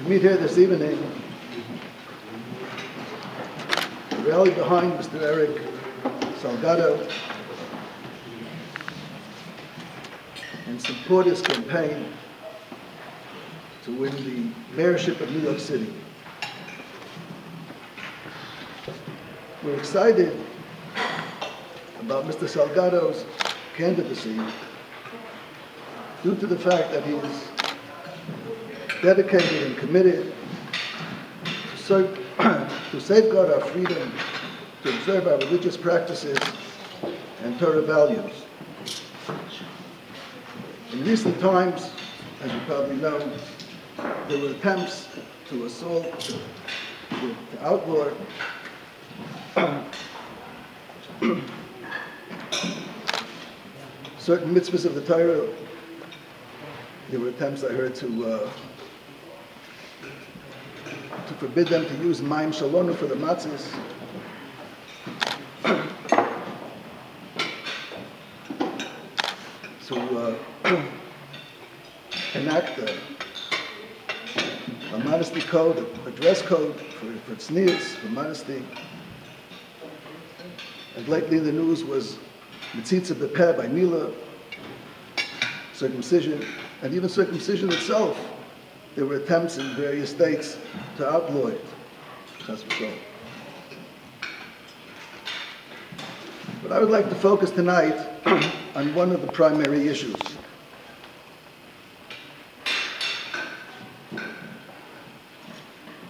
We meet here this evening to rally behind Mr. Erick Salgado and support his campaign to win the mayorship of New York City. We're excited about Mr. Salgado's candidacy due to the fact that he is dedicated and committed to safeguard our freedom, to observe our religious practices and Torah values. In recent times, as you probably know, there were attempts to assault, to outlaw certain mitzvahs of the Torah. There were attempts, I heard, to forbid them to use Maim Shalonu for the matzahs. To enact a modesty code, a dress code for tznius, for modesty. And lately in the news was Mitzitza Bepeh by Mila, circumcision, and even circumcision itself. There were attempts in various states to outlaw it. But I would like to focus tonight on one of the primary issues.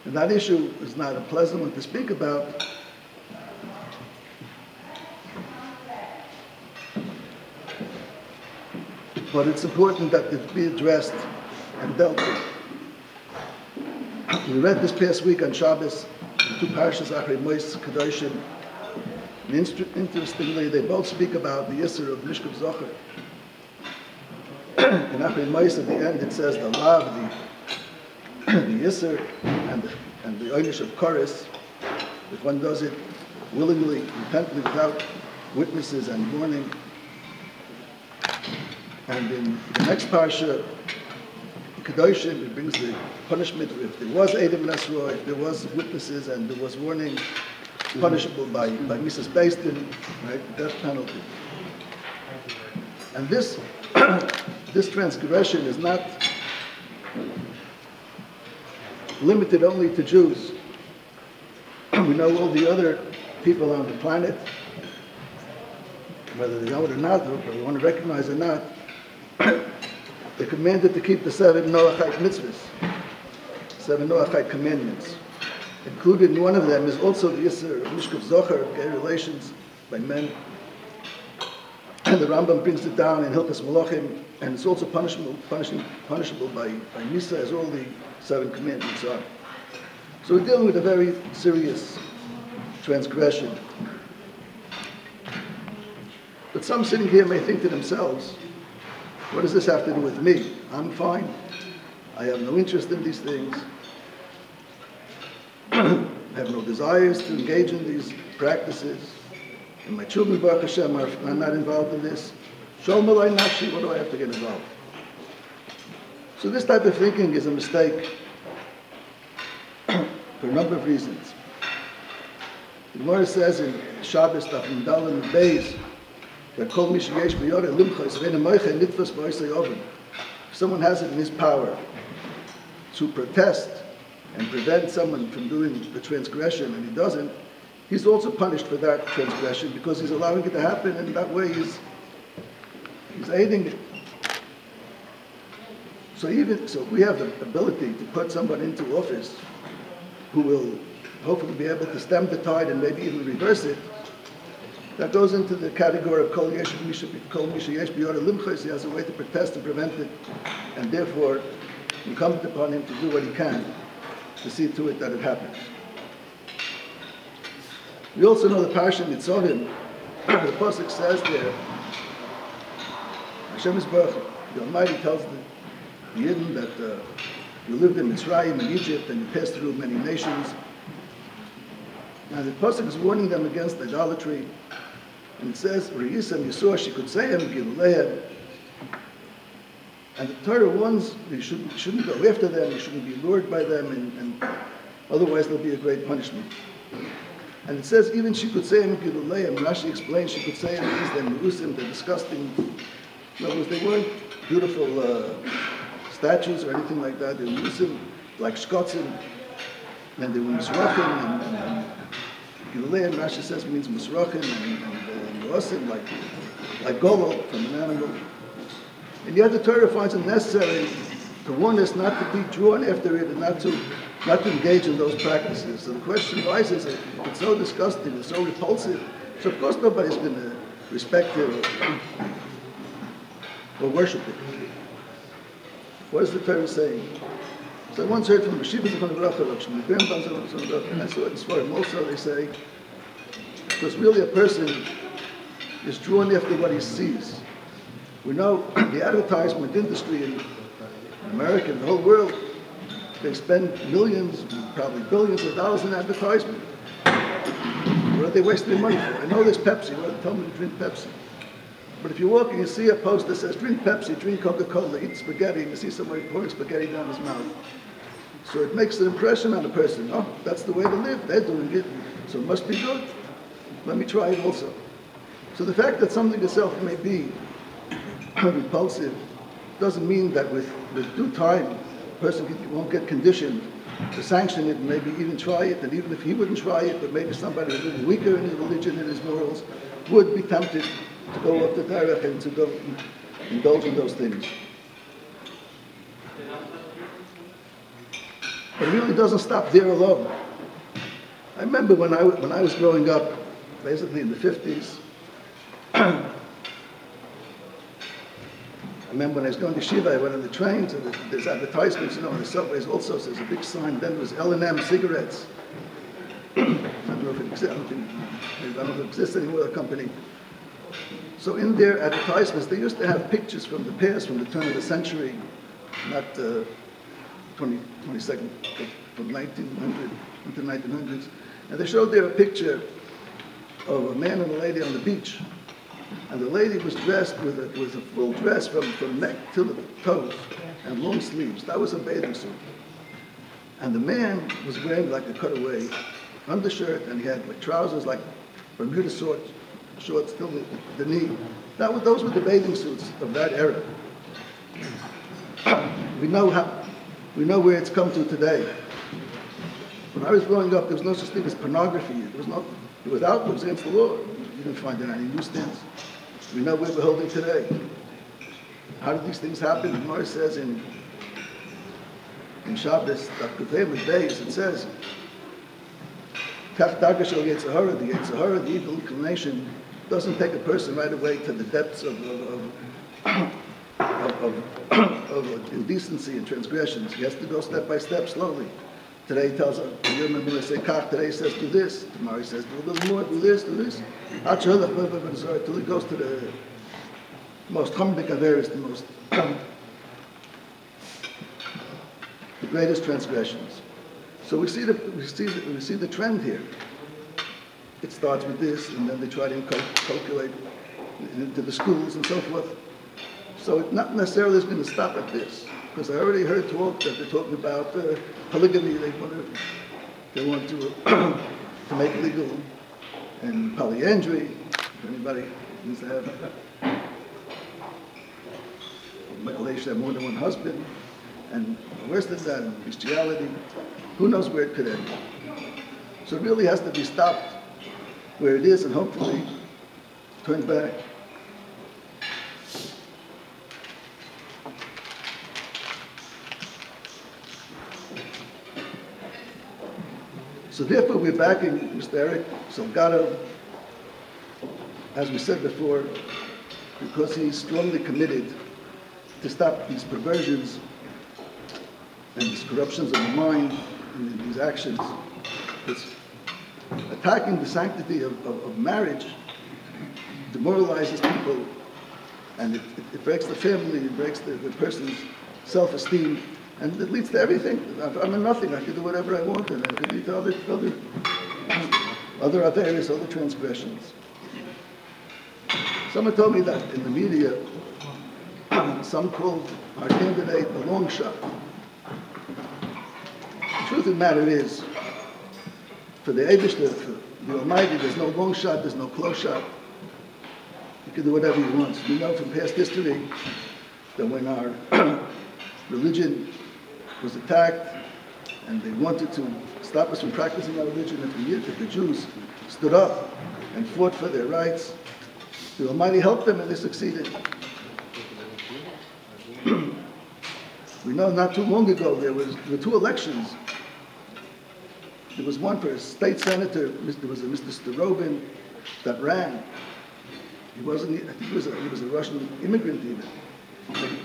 And that issue is not a pleasant one to speak about, but it's important that it be addressed and dealt with. We read this past week on Shabbos, the two parashas Achrei Mois Kedoshim, and interestingly, they both speak about the Yisr of Mishkav Zocher. In Achrei Mois, at the end, it says the Lav, the Yisr, and the Oynish of Koris, if one does it willingly, repentantly, without witnesses and warning. And in the next parsha, Kedoshim, it brings the punishment if there was Eidim Nesro, if there was witnesses and there was warning, punishable by Mrs. Bastin, right, death penalty. And this transgression is not limited only to Jews. We know all the other people on the planet, whether they know it or not, or we want to recognize it or not, they're commanded to keep the 7 Noachite mitzvahs, 7 Noachite commandments. Included in one of them is also the Yisr of Mishkav Zocher, gay relations by men. And the Rambam brings it down in Hilchos Malachim, and it's also punishable by Misa, as all the 7 commandments are. So we're dealing with a very serious transgression. But some sitting here may think to themselves, what does this have to do with me? I'm fine. I have no interest in these things. I have no desires to engage in these practices. And my children, Baruch Hashem, are not involved in this. Shalom alay nafshi, what do I have to get involved? So this type of thinking is a mistake for a number of reasons. The Gemara says in Shabbos, Daf Dalan Beis, that kol mi sheyesh b'yoreh limchos ve'en moiche nitfas b'osei oven. If someone has it in his power to protest and prevent someone from doing the transgression, and he doesn't, he's also punished for that transgression because he's allowing it to happen, and that way he's aiding it. So if we have the ability to put someone into office who will hopefully be able to stem the tide and maybe even reverse it, that goes into the category of kol misha yesh b'yoreh limchos. He has a way to protest and prevent it, and therefore incumbent upon him to do what he can to see to it that it happens. We also know the Parsha Nitzavim. The pasuk says there, Hashem is Baruch, the Almighty tells the Yidden that you lived in Mitzrayim, in Egypt, and you passed through many nations. And the pasuk is warning them against idolatry. And it says, Recieves, Yisur, Shekutzeihem, Giluleihem. And the Torah warns you shouldn't go after them, you shouldn't be lured by them, and otherwise there'll be a great punishment. And it says even she could say in Giluleim, Rashi explains she could say it means they're meusim, they're disgusting. In other words, they weren't beautiful statues or anything like that. They were meusim, like shkotzim, and they were misrachim, and Giluleim, Rashi says, means misrachim, and meusim, like golol from an animal. And yet the Torah finds it necessary to warn us not to be drawn after it and not to engage in those practices. So the question arises, if it's so disgusting, it's so repulsive, so of course nobody's going to respect it or worship it. What is the Torah saying? So I once heard from Recieves and I saw it in Sforim also, they say, because really a person is drawn after what he sees. We know the advertisement industry in America and the whole world, they spend millions, probably billions of dollars in advertisement. What are they wasting their money for? I know there's Pepsi. Well, tell me to drink Pepsi. But if you walk and you see a post that says, drink Pepsi, drink Coca-Cola, eat spaghetti, and you see somebody pouring spaghetti down his mouth. So it makes an impression on the person. Oh, that's the way to live. They're doing it. So it must be good. Let me try it also. So the fact that something itself may be repulsive doesn't mean that with due time, a person won't get conditioned to sanction it and maybe even try it. And even if he wouldn't try it, but maybe somebody who's a little weaker in his religion and his morals would be tempted to go up the derech and to go indulge in those things. But it really doesn't stop there alone. I remember when I was growing up, basically in the 50s, I remember when I was going to Shiva, I went on the trains, and there's advertisements, on the subways also, so there's a big sign, then it was L&M cigarettes. I don't know if it exists, I don't know if it exists anymore, the company. So in their advertisements, they used to have pictures from the past, from the turn of the century, not 22nd, from 1900 into 1900s. And they showed there a picture of a man and a lady on the beach. And the lady was dressed with a full dress from neck to the toes and long sleeves. That was a bathing suit. And the man was wearing like a cutaway undershirt, and he had like trousers like Bermuda shorts till the knee. Those were the bathing suits of that era. We know where it's come to today. When I was growing up, there was no such thing as pornography. It was out, it was against the law. You didn't find it on any newsstands. We know where we're holding today. How did these things happen? The Gemara says in Shabbos, Daf days, it says, Kach Darka Shel Yetzirah, the Yetzirah, the evil inclination, doesn't take a person right away to the depths of indecency and transgressions. He has to go step by step, slowly. Today he tells us, you remember they say Kach, today he says do this, tomorrow he says do a little more, do this, until he goes to the most humble averis, the most the greatest transgressions. So we see the trend here. It starts with this, and then they try to calculate into the schools and so forth. So it not necessarily is going to stop at this, because I already heard talk that they're talking about polygamy. They want to make legal, and polyandry. If anybody needs to have they should have more than one husband, and worse than that, bestiality. Who knows where it could end? So it really has to be stopped where it is, and hopefully turned back. So therefore we're backing Mr. Erick Salgado, as we said before, because he's strongly committed to stop these perversions and these corruptions of the mind and these actions. It's attacking the sanctity of marriage demoralizes people, and it breaks the family, it breaks the person's self-esteem, and it leads to everything. I'm a nothing. I can do whatever I want, and it could lead to other transgressions. Someone told me that in the media, some called our candidate a long shot. The truth of the matter is, for the Eibishter, for the Almighty, there's no long shot, there's no close shot. He can do whatever he wants. We know from past history that when our religion was attacked and they wanted to stop us from practicing our religion, if the Jews stood up and fought for their rights, the Almighty helped them and they succeeded. We know not too long ago there were two elections. There was one for a state senator, there was a Mr. Starobin that ran. He wasn't, I think he was a Russian immigrant even. He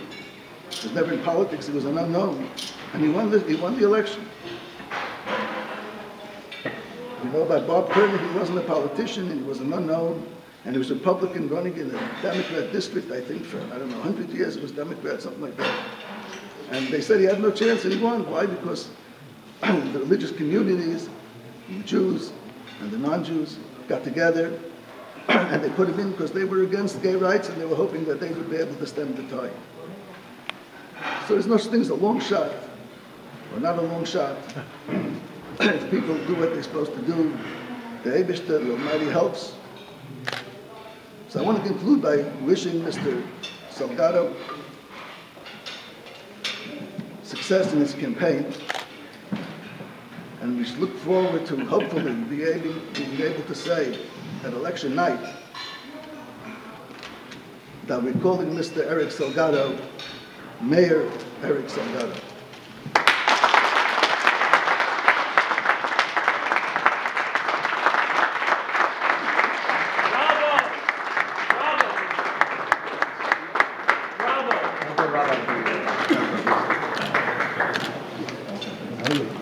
was never in politics, he was an unknown. And he won the election. We know about Bob Kerner, he wasn't a politician, and he was an unknown. And he was a Republican running in a Democrat district, I think, for, I don't know, 100 years it was Democrat, something like that. And they said he had no chance, and he won. Why? Because the religious communities, the Jews and the non-Jews, got together, and they put him in because they were against gay rights, and they were hoping that they would be able to stem the tide. So there's no such thing as a long shot, or not a long shot. If people do what they're supposed to do, the Eibishter, the Almighty helps. So I want to conclude by wishing Mr. Salgado success in his campaign. And we look forward to hopefully being able to say at election night that we're calling Mr. Erick Salgado Mayor Erick Salgado. Bravo!